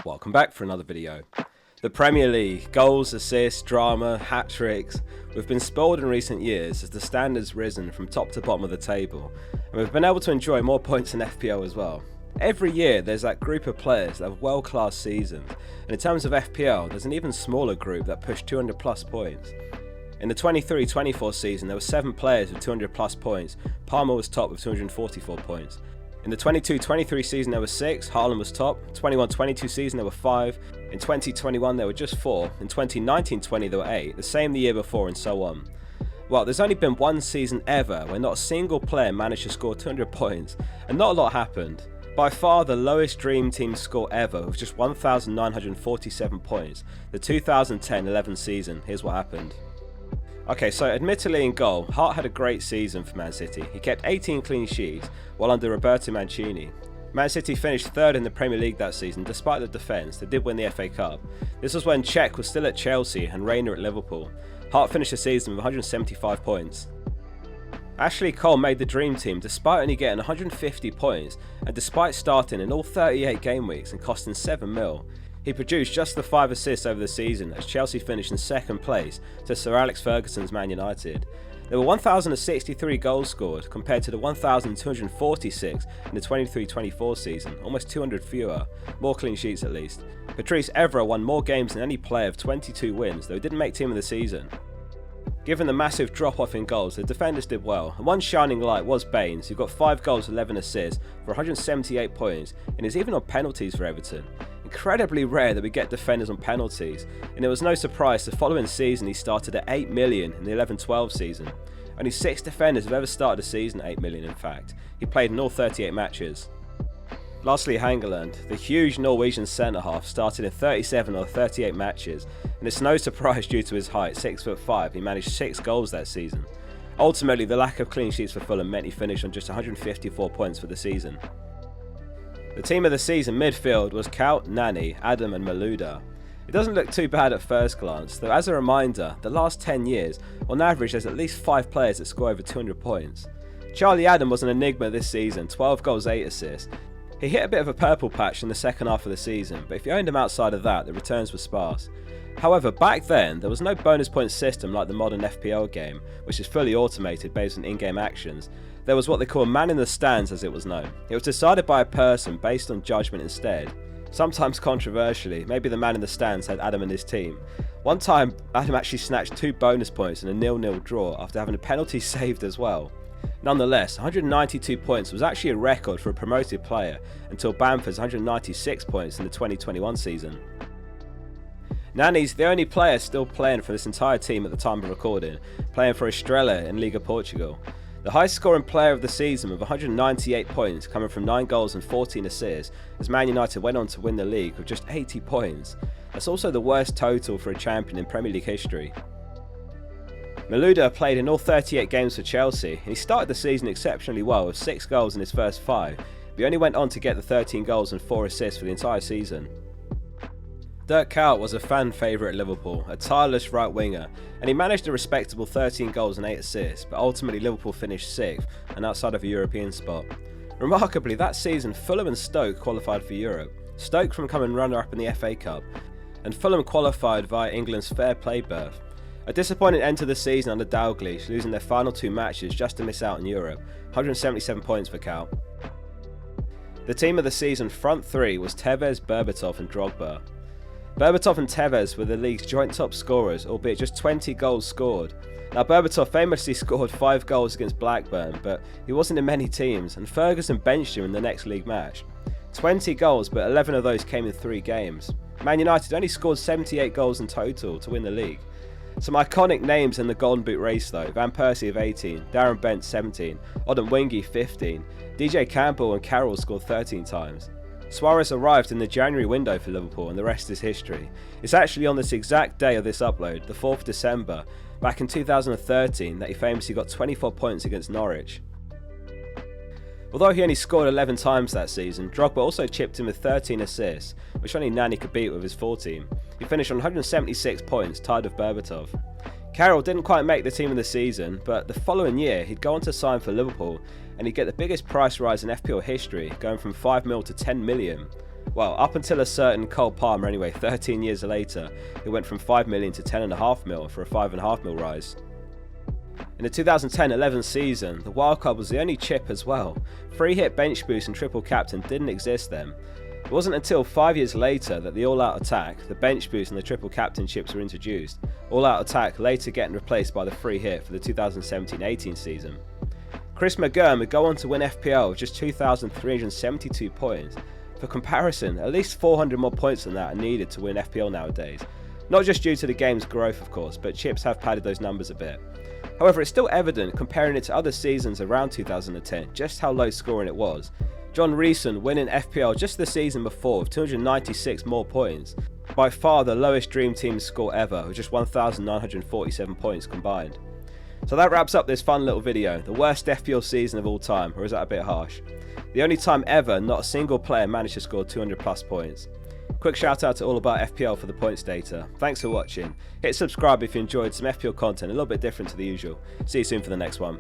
Welcome back for another video. The Premier League, goals, assists, drama, hat-tricks. We've been spoiled in recent years as the standards risen from top to bottom of the table, and we've been able to enjoy more points in FPL as well. Every year there's that group of players that have world-class seasons, and in terms of FPL there's an even smaller group that pushed 200 plus points. In the 23-24 season there were 7 players with 200 plus points. Palmer was top with 244 points. In the 22-23 season there were 6, Haaland was top. 21-22 season there were 5, in 2021 there were just 4, in 2019-20 there were 8, the same the year before, and so on. Well, there's only been one season ever where not a single player managed to score 200 points, and not a lot happened. By far the lowest Dream Team score ever with just 1,947 points, the 2010-11 season. Here's what happened. Okay, so admittedly in goal, Hart had a great season for Man City. He kept 18 clean sheets while under Roberto Mancini. Man City finished 3rd in the Premier League that season despite the defence. They did win the FA Cup. This was when Cech was still at Chelsea and Reina at Liverpool. Hart finished the season with 175 points. Ashley Cole made the Dream Team despite only getting 150 points and despite starting in all 38 game weeks and costing 7 mil. He produced just the 5 assists over the season as Chelsea finished in 2nd place to Sir Alex Ferguson's Man United. There were 1,063 goals scored compared to the 1,246 in the 23-24 season, almost 200 fewer, more clean sheets at least. Patrice Evra won more games than any player of 22 wins, though he didn't make team of the season. Given the massive drop-off in goals, the defenders did well, and one shining light was Baines, who got 5 goals, 11 assists for 178 points, and is even on penalties for Everton. Incredibly rare that we get defenders on penalties, and it was no surprise the following season he started at 8 million in the 11-12 season. Only 6 defenders have ever started a season at 8 million in fact. He played in all 38 matches. Lastly, Hangeland, the huge Norwegian centre-half, started in 37 or 38 matches, and it's no surprise due to his height, 6'5", he managed 6 goals that season. Ultimately, the lack of clean sheets for Fulham meant he finished on just 154 points for the season. The team of the season midfield was Kaut, Nani, Adam and Malouda. It doesn't look too bad at first glance, though as a reminder, the last 10 years, on average there's at least 5 players that score over 200 points. Charlie Adam was an enigma this season, 12 goals, 8 assists. He hit a bit of a purple patch in the second half of the season, but if you owned him outside of that, the returns were sparse. However, back then, there was no bonus point system like the modern FPL game, which is fully automated based on in-game actions. There was what they call man in the stands as it was known. It was decided by a person based on judgment instead. Sometimes controversially, maybe the man in the stands had Adam and his team. One time, Adam actually snatched 2 bonus points in a 0-0 draw after having a penalty saved as well. Nonetheless, 192 points was actually a record for a promoted player until Bamford's 196 points in the 2021 season. Nani's the only player still playing for this entire team at the time of recording, playing for Estrela in Liga Portugal. The highest scoring player of the season with 198 points coming from 9 goals and 14 assists as Man United went on to win the league with just 80 points. That's also the worst total for a champion in Premier League history. Malouda played in all 38 games for Chelsea and he started the season exceptionally well with 6 goals in his first 5, but he only went on to get the 13 goals and 4 assists for the entire season. Dirk Kuyt was a fan favourite at Liverpool, a tireless right winger, and he managed a respectable 13 goals and 8 assists, but ultimately Liverpool finished 6th and outside of a European spot. Remarkably, that season Fulham and Stoke qualified for Europe, Stoke from coming runner-up in the FA Cup, and Fulham qualified via England's fair play berth. A disappointing end to the season under Dalglish, losing their final 2 matches just to miss out on Europe, 177 points for Kuyt. The team of the season front 3 was Tevez, Berbatov and Drogba. Berbatov and Tevez were the league's joint top scorers, albeit just 20 goals scored. Now Berbatov famously scored 5 goals against Blackburn, but he wasn't in many teams, and Ferguson benched him in the next league match. 20 goals, but 11 of those came in 3 games. Man United only scored 78 goals in total to win the league. Some iconic names in the Golden Boot race though: Van Persie of 18, Darren Bent 17, Odemwingie 15, DJ Campbell and Carroll scored 13 times. Suarez arrived in the January window for Liverpool and the rest is history. It's actually on this exact day of this upload, the 4th of December, back in 2013, that he famously got 24 points against Norwich. Although he only scored 11 times that season, Drogba also chipped in with 13 assists, which only Nani could beat with his full team. He finished on 176 points, tied with Berbatov. Carroll didn't quite make the team of the season, but the following year he'd go on to sign for Liverpool and he'd get the biggest price rise in FPL history, going from 5 mil to 10 million. Well, up until a certain Cole Palmer anyway, 13 years later, it went from 5 million to 10.5 mil for a 5.5 mil rise. In the 2010-11 season, the wildcard was the only chip as well. Free hit, bench boost and triple captain didn't exist then. It wasn't until 5 years later that the all-out attack, the bench boost and the triple captain chips were introduced, all-out attack later getting replaced by the free hit for the 2017-18 season. Chris McGurn would go on to win FPL with just 2,372 points. For comparison, at least 400 more points than that are needed to win FPL nowadays. Not just due to the game's growth of course, but chips have padded those numbers a bit. However, it's still evident comparing it to other seasons around 2010 just how low scoring it was. John Reeson winning FPL just the season before with 296 more points. By far the lowest Dream Team score ever with just 1,947 points combined. So that wraps up this fun little video, the worst FPL season of all time, or is that a bit harsh? The only time ever not a single player managed to score 200 plus points. Quick shout out to All About FPL for the points data. Thanks for watching. Hit subscribe if you enjoyed some FPL content a little bit different to the usual. See you soon for the next one.